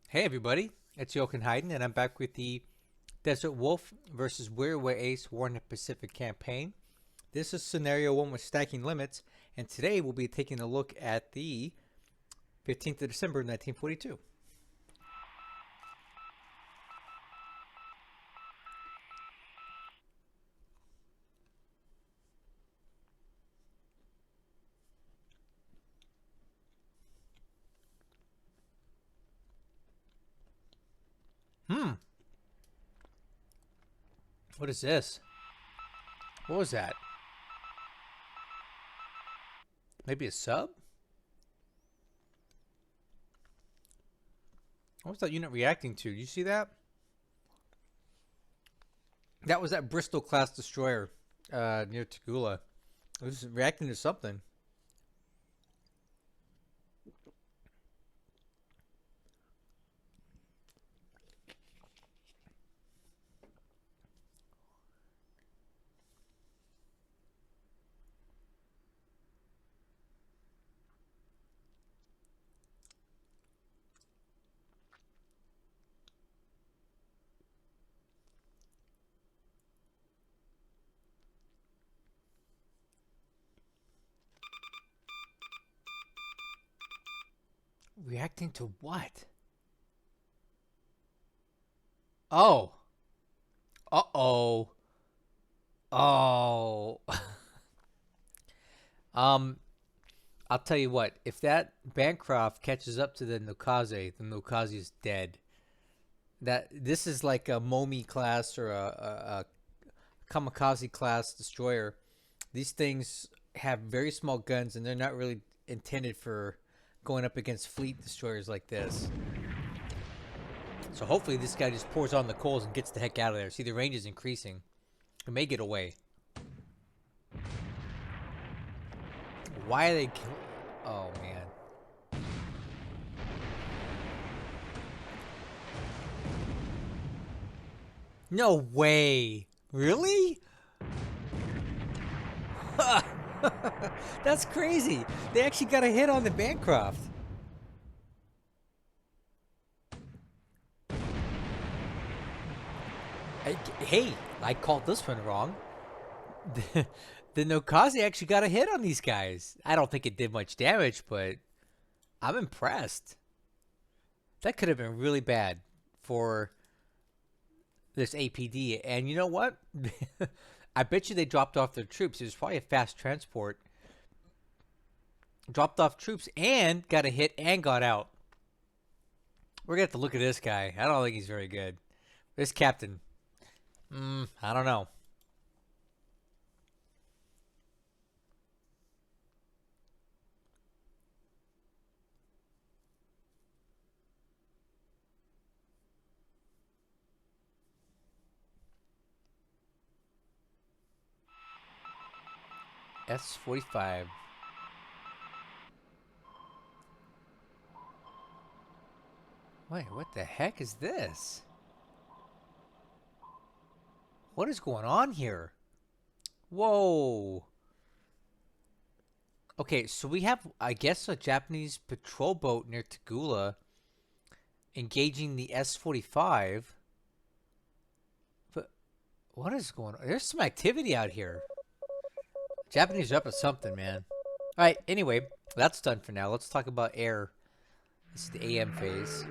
Hey everybody, it's Jochen Hayden, and I'm back with the Desert Wolf versus Wirraway Ace War in the Pacific campaign. This is scenario 1 with stacking limits, and today we'll be taking a look at the 15th of December 1942. What is this? What was that? Maybe a sub? What was that unit reacting to? Did you see that? That was that Bristol class destroyer near Tagula. It was reacting to something. Reacting to what? Oh. Uh-oh. Oh. um, I'll tell you what. If that Bancroft catches up to the Nokaze is dead. That this is like a Momi class or a Kamikaze class destroyer. These things have very small guns, and they're not really intended for going up against fleet destroyers like this. So hopefully this guy just pours on the coals and gets the heck out of there. See, the range is increasing. He may get away. Why are they killing? Oh, man. No way. Really? That's crazy. They actually got a hit on the Bancroft. Hey, I called this one wrong. The Nokaze actually got a hit on these guys. I don't think it did much damage, but I'm impressed. That could have been really bad for this APD. And you know what? I bet you they dropped off their troops. It was probably a fast transport. Dropped off troops and got a hit and got out. We're going to have to look at this guy. I don't think he's very good. This captain. I don't know. S-45. Wait, what the heck is this? What is going on here? Whoa. Okay, so we have, I guess, a Japanese patrol boat near Tagula engaging the S-45. But what is going on? There's some activity out here. Japanese are up to something, man. All right, anyway, that's done for now. Let's talk about air. This is the AM phase.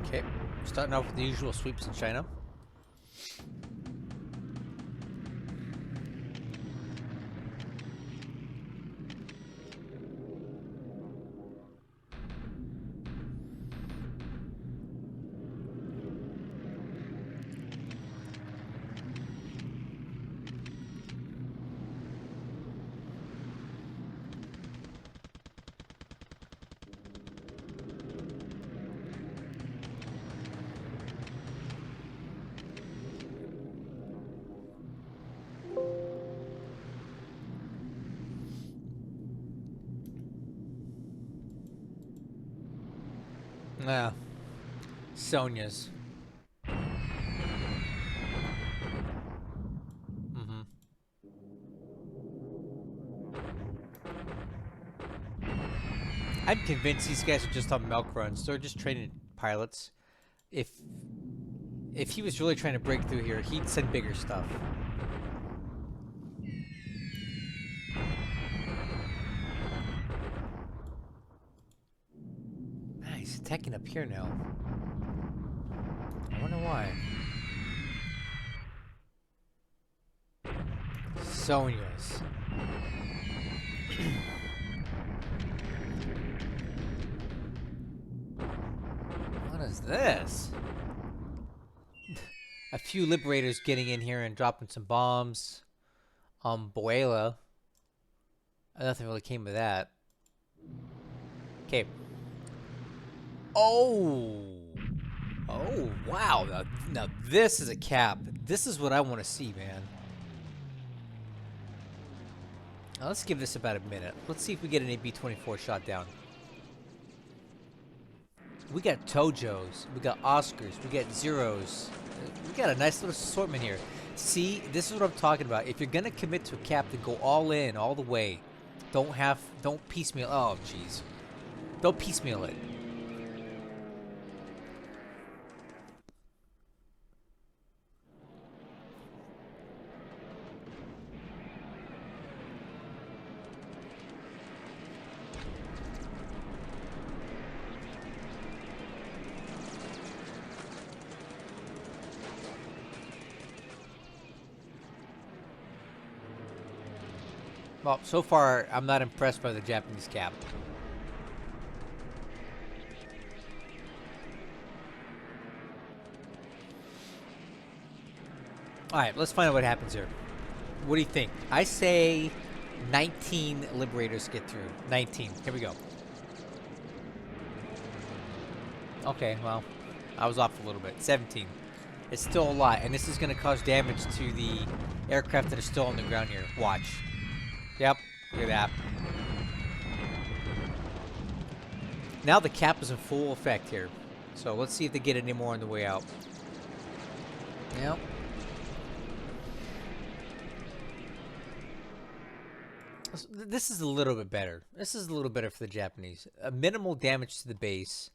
Okay, starting off with the usual sweeps in China. Ah, Sonya's. Mm-hmm. I'm convinced these guys are just on milk runs. They're just training pilots. If if he was really trying to break through here, he'd send bigger stuff. Ah, he's attacking up here now. I wonder why. Sonya's. What is this? A few liberators getting in here and dropping some bombs. Boela. Nothing really came of that. Okay. Oh. Oh, wow. Now this is a cap. This is what I want to see, man. Now, let's give this about a minute. Let's see if we get an AB-24 shot down. We got Tojos. We got Oscars. We got Zeros. We got a nice little assortment here. See, this is what I'm talking about. If you're going to commit to a cap, then go all in, all the way. Don't piecemeal. Oh, jeez. Don't piecemeal it. Well, so far, I'm not impressed by the Japanese cap. Alright, let's find out what happens here. What do you think? I say 19 Liberators get through. 19. Here we go. Okay, well, I was off a little bit. 17. It's still a lot, and this is going to cause damage to the aircraft that are still on the ground here. Watch. Yep, look at that. Now the cap is in full effect here. So let's see if they get any more on the way out. Yep. This is a little bit better. This is a little better for the Japanese. A minimal damage to the base.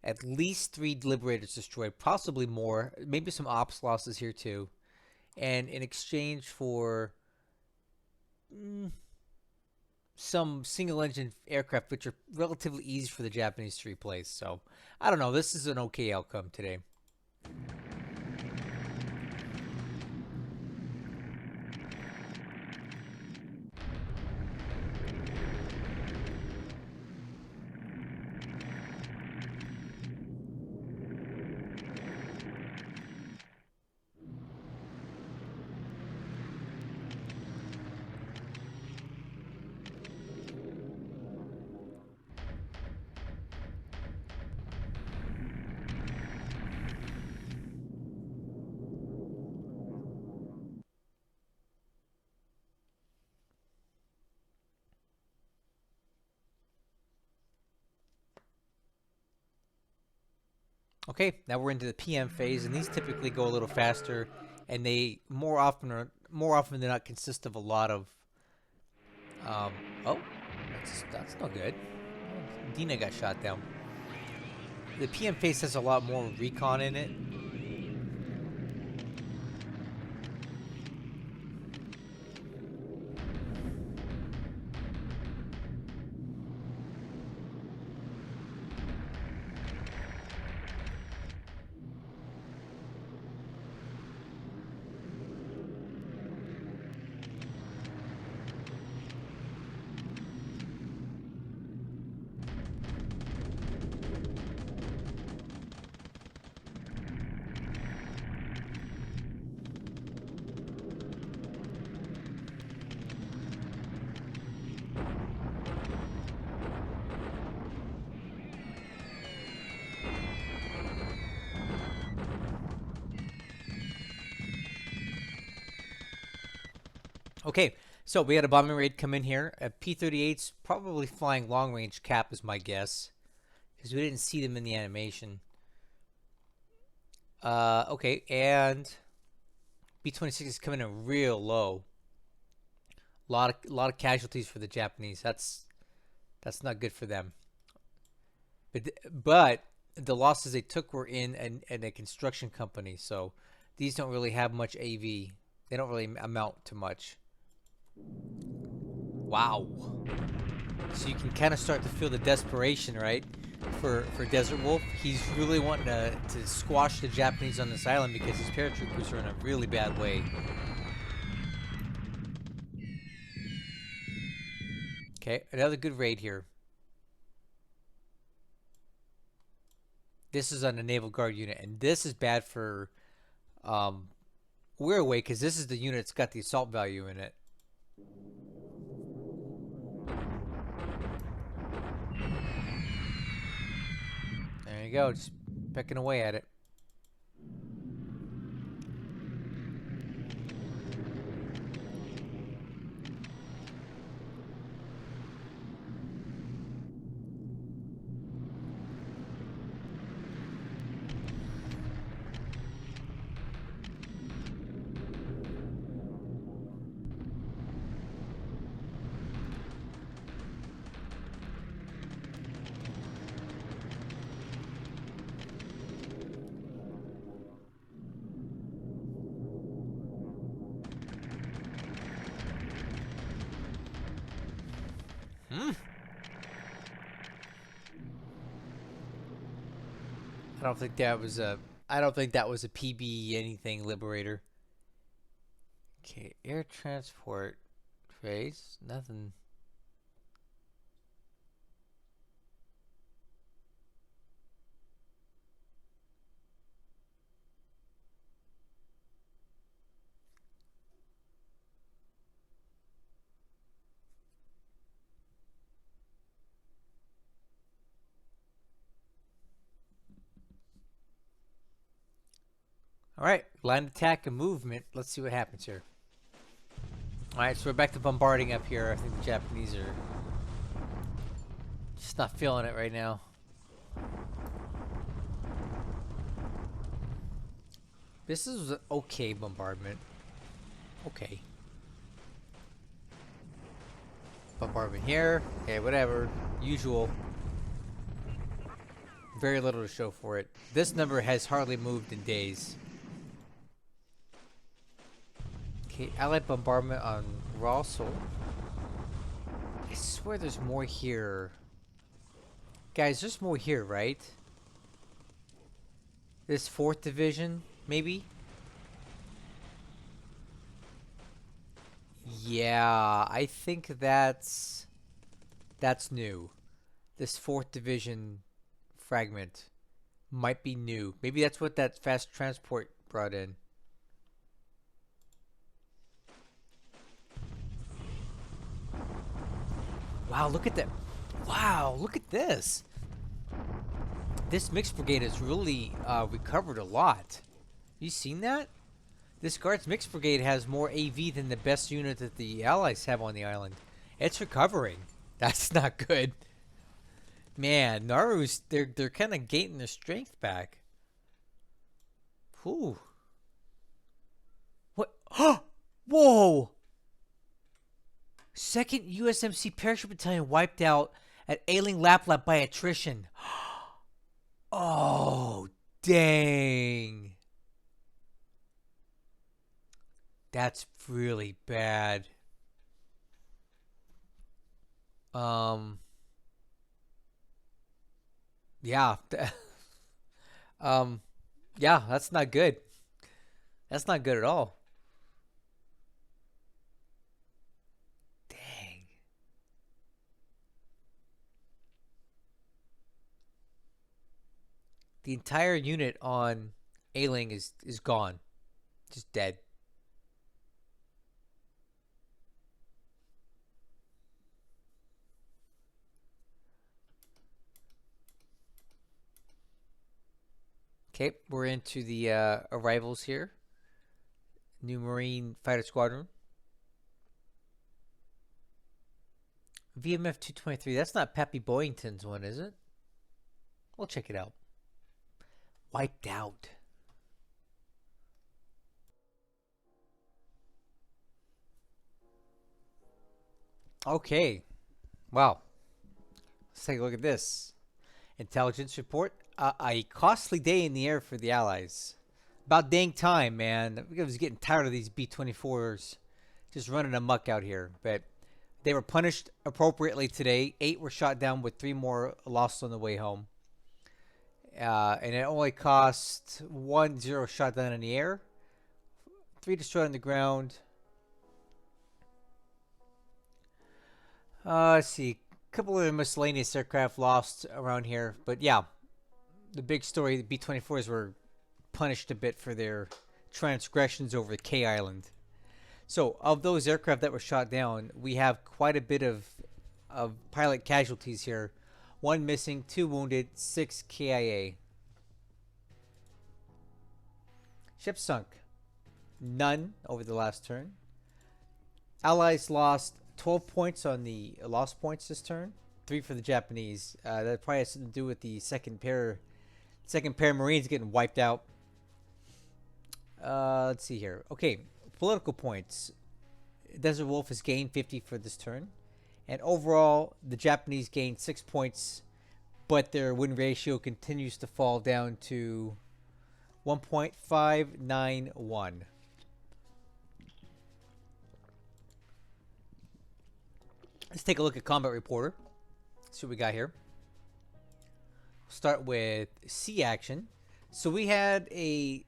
At least 3 Liberators destroyed. Possibly more. Maybe some ops losses here too. And in exchange for some single-engine aircraft, which are relatively easy for the Japanese to replace. So, I don't know. This is an okay outcome today. Okay, now we're into the PM phase, and these typically go a little faster, and they more often than not consist of a lot of. Oh, that's not good. Dina got shot down. The PM phase has a lot more recon in it. Okay, so we had a bombing raid come in here. A P-38's probably flying long-range cap is my guess. because we didn't see them in the animation. Okay, and B-26 is coming in real low. Lot of casualties for the Japanese. That's not good for them. But the losses they took were in a construction company, so these don't really have much AV. They don't really amount to much. Wow. So you can kind of start to feel the desperation, right? For Desert Wolf, he's really wanting to squash the Japanese on this island because his paratroopers are in a really bad way. Okay, another good raid here. This is on a Naval Guard unit, and this is bad for Wirraway because this is the unit that's got the assault value in it. There you go, just pecking away at it. I don't think that was a. I don't think that was a PB anything Liberator. Okay, air transport phase. Nothing. All right, line attack and movement. Let's see what happens here. All right, so we're back to bombarding up here. I think the Japanese are just not feeling it right now. This is an okay bombardment. Okay. Bombardment here. Okay, whatever. Usual. Very little to show for it. This number has hardly moved in days. Okay, Allied bombardment on Rossel. I swear there's more here. Guys, there's more here, right? This 4th Division, maybe? Yeah, I think that's new. This 4th Division fragment might be new. Maybe that's what that fast transport brought in. Wow, look at that. Wow, look at this. This mixed brigade has really recovered a lot. You seen that? This Guards mixed brigade has more AV than the best unit that the Allies have on the island. It's recovering. That's not good. Man, Naru's they're kind of gaining their strength back. Whew. What? Whoa! 2nd USMC Parachute Battalion wiped out at Ailing Laplap by attrition. Oh, dang. That's really bad. Yeah. Yeah, that's not good. That's not good at all. Dang. The entire unit on Ailing is gone. Just dead. Okay, we're into the arrivals here. New Marine Fighter Squadron. VMF 223. That's not Pappy Boyington's one, is it? We'll check it out. Wiped out. Okay. Wow. Let's take a look at this. Intelligence report. A costly day in the air for the Allies. About dang time, man. I was getting tired of these B-24s just running amok out here. But they were punished appropriately today. 8 were shot down with 3 more lost on the way home. And it only cost 1-0 shot down in the air, 3 destroyed on the ground. Let's see. A couple of miscellaneous aircraft lost around here. But yeah, the big story, the B-24s were punished a bit for their transgressions over K Island. So of those aircraft that were shot down, we have quite a bit of pilot casualties here. 1 missing, 2 wounded, 6 KIA. Ship sunk. None over the last turn. Allies lost 12 points on the lost points this turn. 3 for the Japanese. That probably has something to do with the second pair of Marines getting wiped out. Let's see here. Okay, political points. Desert Wolf has gained 50 for this turn. And overall, the Japanese gained 6 points, but their win ratio continues to fall down to 1.591. Let's take a look at Combat Reporter. See what we got here. We'll start with sea action. So we had a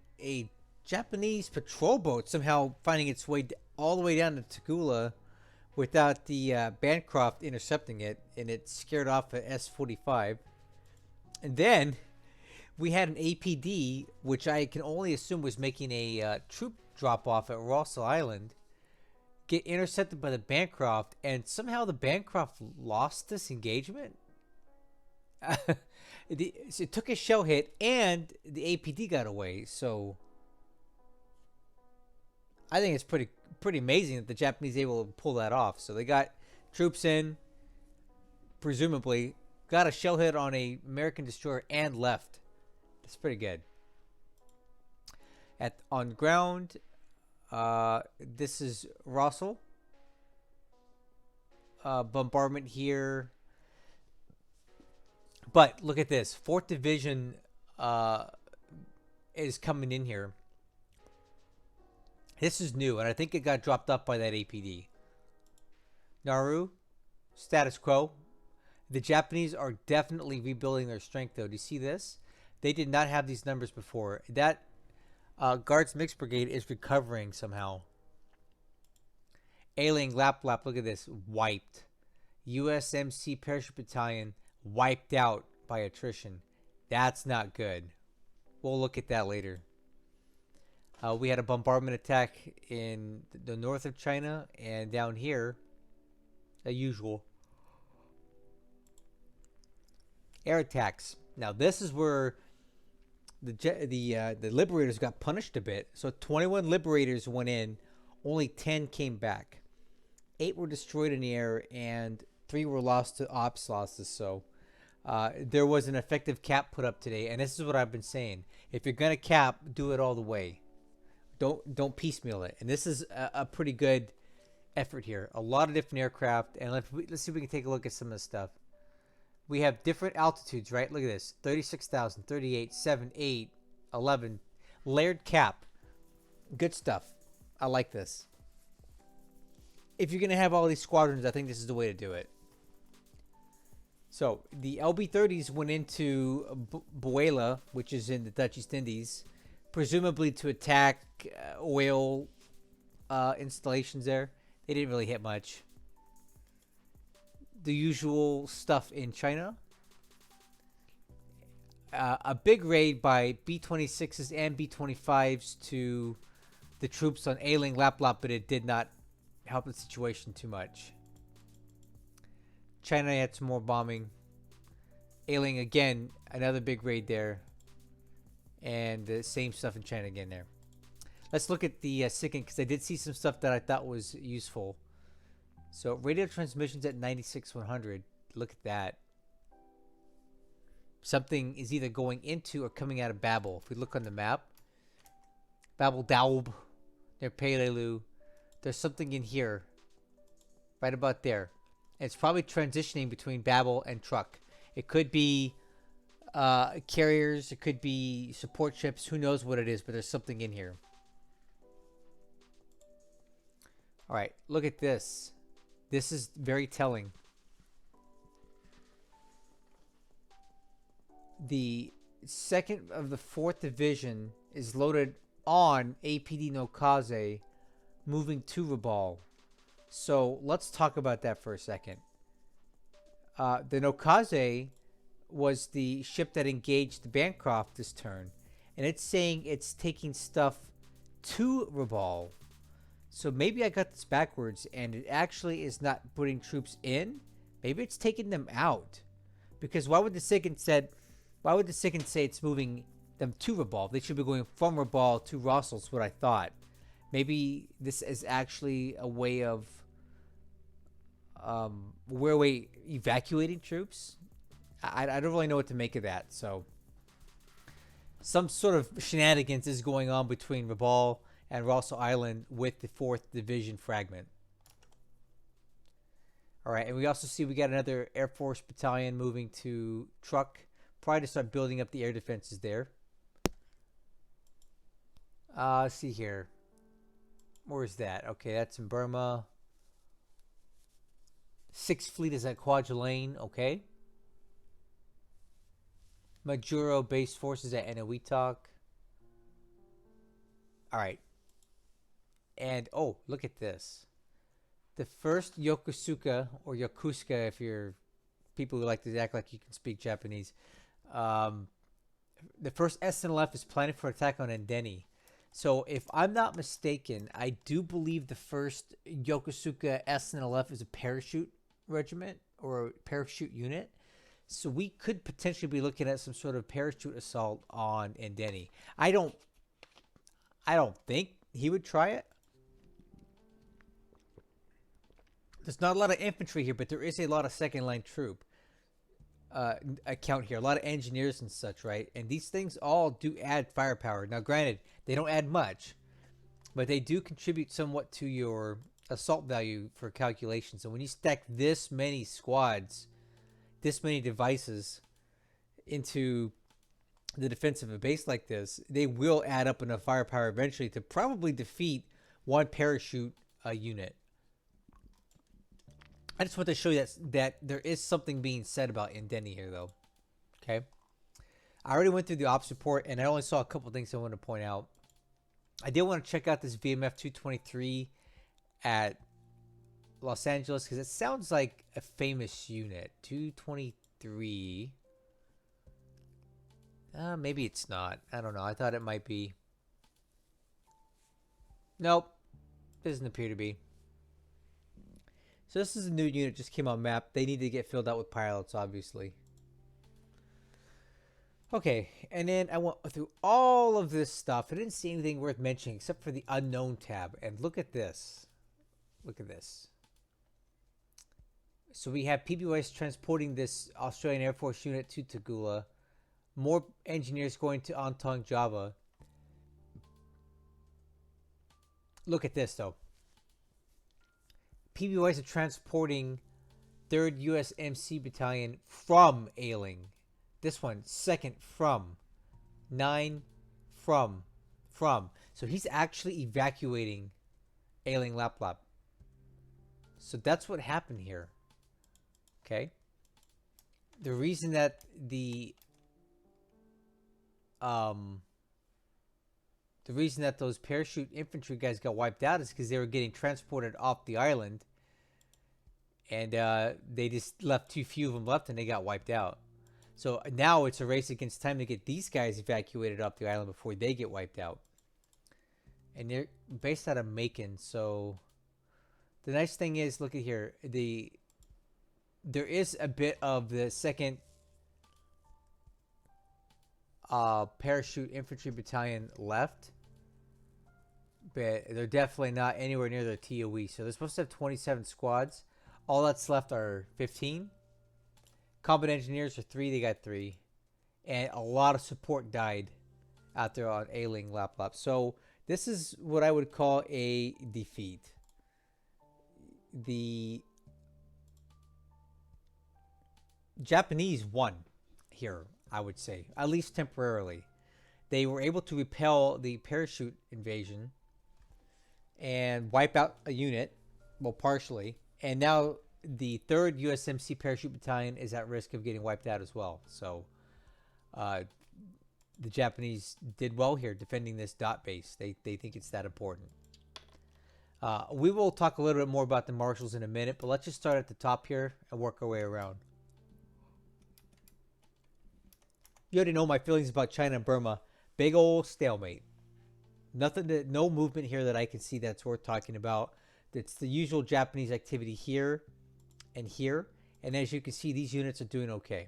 Japanese patrol boat somehow finding its way all the way down to Tagula without the Bancroft intercepting it, and it scared off an S-45. And then we had an APD, which I can only assume was making a troop drop-off at Rossel Island, get intercepted by the Bancroft, and somehow the Bancroft lost this engagement. It took a shell hit, and the APD got away, so I think it's pretty amazing that the Japanese able to pull that off. So they got troops in, presumably, got a shell hit on a American destroyer and left. That's pretty good. On ground, this is Rossel. Bombardment here. But look at this. 4th Division is coming in here. This is new, and I think it got dropped off by that APD. Nauru, status quo. The Japanese are definitely rebuilding their strength, though. Do you see this? They did not have these numbers before. That Guards Mixed Brigade is recovering somehow. Ailing Lap Lap, look at this. Wiped. USMC Parachute Battalion wiped out by attrition. That's not good. We'll look at that later. We had a bombardment attack in the north of China, and down here, as usual, air attacks. Now this is where the Liberators got punished a bit. So 21 Liberators went in, only 10 came back. 8 were destroyed in the air, and 3 were lost to ops losses. So there was an effective cap put up today, and this is what I've been saying: if you're gonna cap, do it all the way. Don't piecemeal it. And this is a pretty good effort here. A lot of different aircraft, and let's see if we can take a look at some of the stuff. We have different altitudes, right? Look at this: 36,000, 38, 7, 8, 11. Layered cap. Good stuff. I like this. If you're gonna have all these squadrons, I think this is the way to do it. So the LB-30s went into Buela, which is in the Dutch East Indies, presumably to attack oil installations there. They didn't really hit much. The usual stuff in China. A big raid by B-26s and B-25s to the troops on Ailing Lap Lap, but it did not help the situation too much. China had some more bombing. Ailing again, another big raid there. And the same stuff in China again there. Let's look at the SIGINT, because I did see some stuff that I thought was useful. So radio transmissions at 96,100. Look at that. Something is either going into or coming out of Babel. If we look on the map, Babel Daub, near Pelelu, there's something in here, right about there. And it's probably transitioning between Babel and Truck. It could be carriers, it could be support ships, who knows what it is, but there's something in here. All right, look at this. This is very telling. The 2nd of the 4th Division is loaded on APD no Kaze, moving to Rabal. So let's talk about that for a second. The Nokaze was the ship that engaged the Bancroft this turn, and it's saying it's taking stuff to Rabal. So maybe I got this backwards, and it actually is not putting troops in. Maybe it's taking them out. Because why would the Sigyn say it's moving them to Rabal? They should be going from Rabal to Rossel, is what I thought. Maybe this is actually a way of Wirraway evacuating troops. I don't really know what to make of that. So some sort of shenanigans is going on between Rabal and Rossel Island with the 4th Division fragment. All right, and we also see we got another Air Force battalion moving to Truck, probably to start building up the air defenses there. Let's see here. Where is that? Okay, that's in Burma. 6th Fleet is at Kwajalein. Okay. Majuro base forces at Eniwetok. All right. And, oh, look at this. The first Yokosuka, or Yokusuka if you're people who like to act like you can speak Japanese. The first SNLF is planning for attack on Endeni. So if I'm not mistaken, I do believe the first Yokosuka SNLF is a parachute regiment or a parachute unit. So we could potentially be looking at some sort of parachute assault on Endeni. I don't think he would try it. There's not a lot of infantry here, but there is a lot of second line troop account here. A lot of engineers and such, right? And these things all do add firepower. Now, granted, they don't add much, but they do contribute somewhat to your assault value for calculations. And when you stack this many squads, this many devices into the defense of a base like this, they will add up enough firepower eventually to probably defeat one parachute unit. I just want to show you that there is something being said about Endeni here, though. Okay. I already went through the ops report, and I only saw a couple things I want to point out. I did want to check out this VMF 223 at Los Angeles, because it sounds like a famous unit. 223. Maybe it's not. I don't know. I thought it might be. Nope. Doesn't appear to be. So this is a new unit, just came on map. They need to get filled out with pilots, obviously. Okay, and then I went through all of this stuff. I didn't see anything worth mentioning except for the unknown tab. And look at this. Look at this. So we have PBYs transporting this Australian Air Force unit to Tagula. More engineers going to Ontong, Java. Look at this, though. PBYs are transporting 3rd USMC Battalion from Ailing. This one, 2nd from. 9 from. So he's actually evacuating Ailing Laplap. So that's what happened here. Okay. The reason that those parachute infantry guys got wiped out is because they were getting transported off the island, and they just left too few of them left, and they got wiped out. So now it's a race against time to get these guys evacuated off the island before they get wiped out. And they're based out of Macon. So the nice thing is, look at here, there is a bit of the 2nd parachute infantry battalion left, but they're definitely not anywhere near their TOE. So they're supposed to have 27 squads. All that's left are 15. Combat engineers are 3. They got 3. and a lot of support died out there on Ailing Laplap. So this is what I would call a defeat. The Japanese won here, I would say, at least temporarily. They were able to repel the parachute invasion and wipe out a unit, well, partially. And now the 3rd USMC Parachute Battalion is at risk of getting wiped out as well. So the Japanese did well here defending this dot base. They think it's that important. We will talk a little bit more about the marshals in a minute, but let's just start at the top here and work our way around. You already know my feelings about China and Burma. Big old stalemate. No movement here that I can see that's worth talking about. It's the usual Japanese activity here and here. And as you can see, these units are doing okay.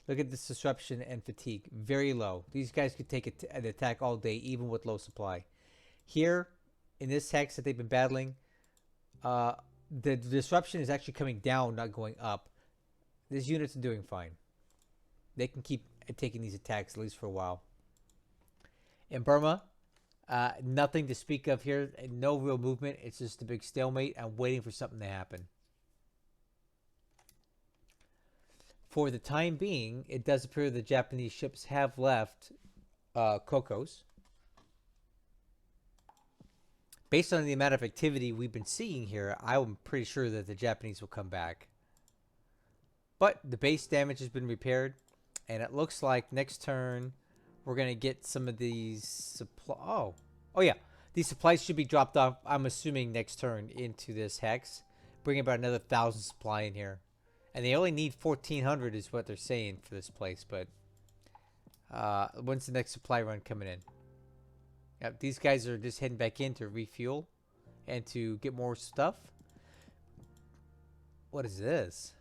Look at this disruption and fatigue. Very low. These guys could take an attack all day, even with low supply. Here, in this hex that they've been battling, the disruption is actually coming down, not going up. These units are doing fine. They can keep taking these attacks, at least for a while. In Burma, nothing to speak of here. No real movement. It's just a big stalemate. I'm waiting for something to happen. For the time being, it does appear the Japanese ships have left Cocos. Based on the amount of activity we've been seeing here, I'm pretty sure that the Japanese will come back. But the base damage has been repaired. And it looks like next turn, we're going to get some of these supplies. Oh, yeah. These supplies should be dropped off, I'm assuming, next turn into this hex. Bring about another 1,000 supply in here. And they only need 1,400 is what they're saying for this place. But when's the next supply run coming in? Yep, these guys are just heading back in to refuel and to get more stuff. What is this?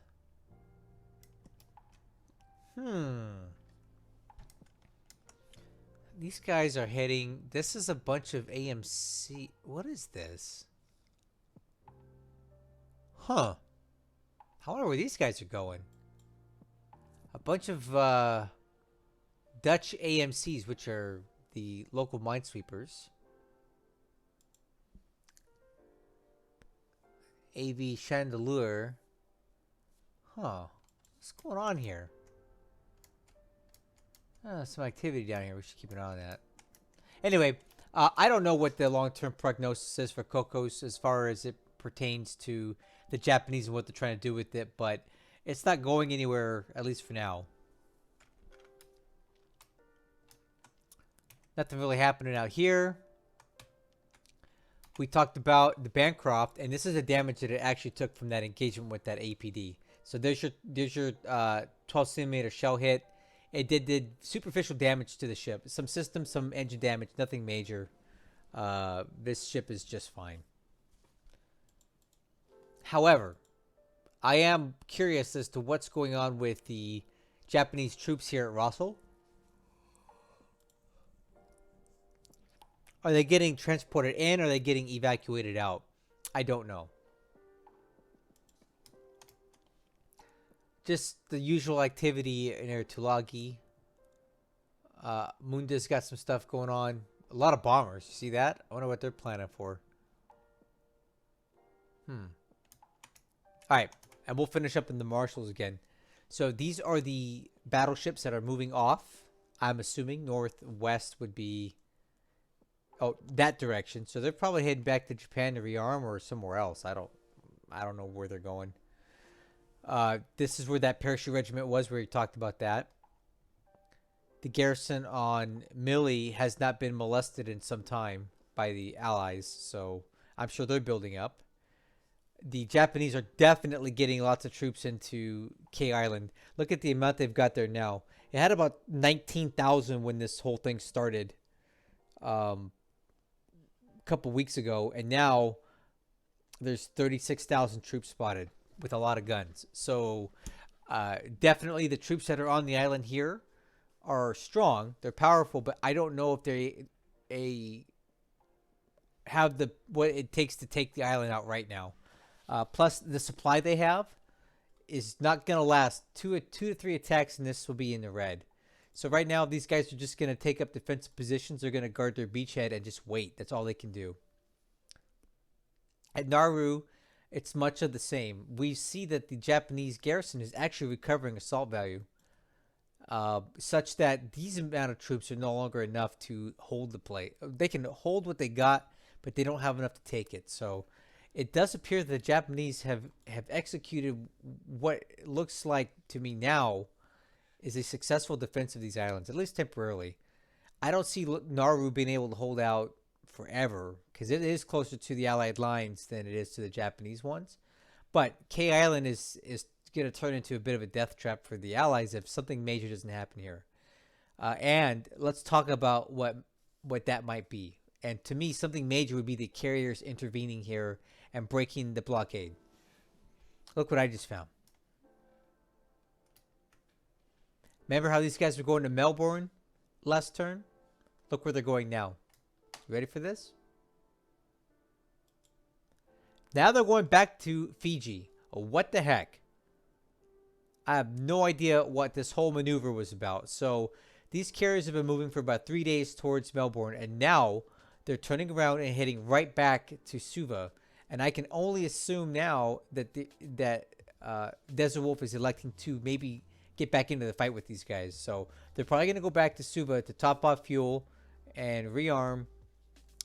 These guys are heading... This is a bunch of AMC... What is this? Huh. I wonder where these guys are going. A bunch of Dutch AMCs, which are the local minesweepers. AV Chandelure. Huh. What's going on here? Some activity down here. We should keep an eye on that. Anyway, I don't know what the long-term prognosis is for Cocos as far as it pertains to the Japanese and what they're trying to do with it, but it's not going anywhere, at least for now. Nothing really happening out here. We talked about the Bancroft, and this is the damage that it actually took from that engagement with that APD. So there's your 12 centimeter shell hit. It did superficial damage to the ship. Some systems, some engine damage, nothing major. This ship is just fine. However, I am curious as to what's going on with the Japanese troops here at Russell. Are they getting transported in? Or are they getting evacuated out? I don't know. Just the usual activity in Tulagi. Munda's got some stuff going on. A lot of bombers. You see that? I wonder what they're planning for. Alright. And we'll finish up in the marshals again. So these are the battleships that are moving off. I'm assuming northwest would be... Oh, that direction. So they're probably heading back to Japan to rearm or somewhere else. I don't know where they're going. This is where that parachute regiment was, where he talked about that. The garrison on Mili has not been molested in some time by the Allies, so I'm sure they're building up. The Japanese are definitely getting lots of troops into K Island. Look at the amount they've got there now. It had about 19,000 when this whole thing started a couple weeks ago, and now there's 36,000 troops spotted with a lot of guns. So definitely the troops that are on the island here are strong. They're powerful, but I don't know if they have what it takes to take the island out right now. Plus, the supply they have is not going to last. Two to three attacks, and this will be in the red. So right now, these guys are just going to take up defensive positions. They're going to guard their beachhead and just wait. That's all they can do. At Nauru, it's much of the same. We see that the Japanese garrison is actually recovering assault value, such that these amount of troops are no longer enough to hold the play. They can hold what they got, but they don't have enough to take it. So it does appear that the Japanese have executed what looks like to me now is a successful defense of these islands, at least temporarily. I don't see Nauru being able to hold out forever because it is closer to the Allied lines than it is to the Japanese ones. But K Island is going to turn into a bit of a death trap for the Allies if something major doesn't happen here. And let's talk about what that might be. And to me, something major would be the carriers intervening here and breaking the blockade. Look what I just found. Remember how these guys were going to Melbourne last turn? Look where they're going now. You ready for this? Now they're going back to Fiji. What the heck? I have no idea what this whole maneuver was about. So these carriers have been moving for about 3 days towards Melbourne, and now they're turning around and heading right back to Suva. And I can only assume now that Desert Wolf is electing to maybe get back into the fight with these guys. So they're probably going to go back to Suva to top off fuel and rearm.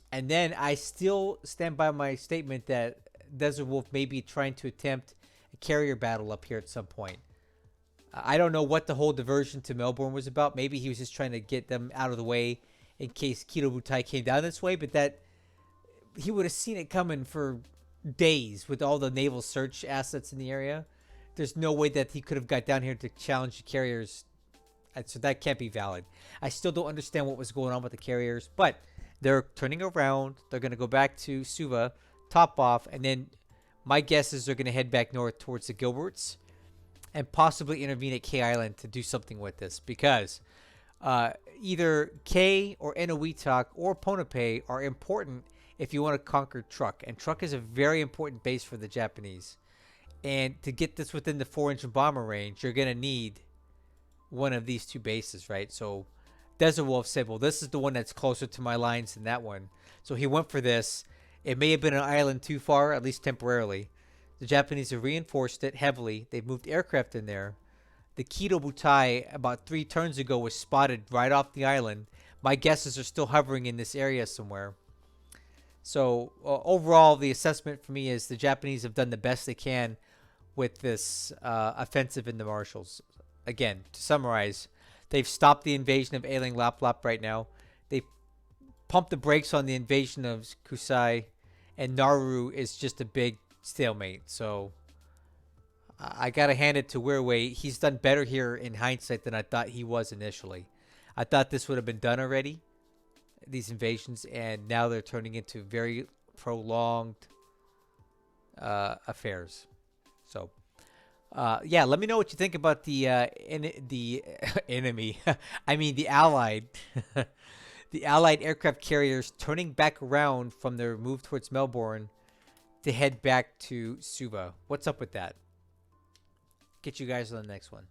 And then I still stand by my statement that Desert Wolf may be trying to attempt a carrier battle up here at some point. I don't know what the whole diversion to Melbourne was about. Maybe he was just trying to get them out of the way in case Kido Butai came down this way. But that he would have seen it coming for days with all the naval search assets in the area. There's no way that he could have got down here to challenge the carriers. So that can't be valid. I still don't understand what was going on with the carriers. But they're turning around. They're going to go back to Suva, top off. And then my guess is they're going to head back north towards the Gilberts and possibly intervene at K Island to do something with this. Because either K or Eniwetok or Ponape are important if you want to conquer Truk. And Truk is a very important base for the Japanese. And to get this within the 4-inch bomber range, you're going to need one of these two bases, right? So Desert Wolf said, well, this is the one that's closer to my lines than that one. So he went for this. It may have been an island too far, at least temporarily. The Japanese have reinforced it heavily. They've moved aircraft in there. The Kido Butai, about 3 turns ago, was spotted right off the island. My guesses are still hovering in this area somewhere. So overall, the assessment for me is the Japanese have done the best they can with this offensive in the Marshalls. Again, to summarize, they've stopped the invasion of Ailing Laplap right now. They pumped the brakes on the invasion of Kusai, and Nauru is just a big stalemate. So I got to hand it to Wirraway. He's done better here in hindsight than I thought he was initially. I thought this would have been done already, these invasions, and now they're turning into very prolonged affairs. So, yeah, let me know what you think about the enemy. I mean, the Allied, the Allied aircraft carriers turning back around from their move towards Melbourne to head back to Suva. What's up with that? Get you guys on the next one.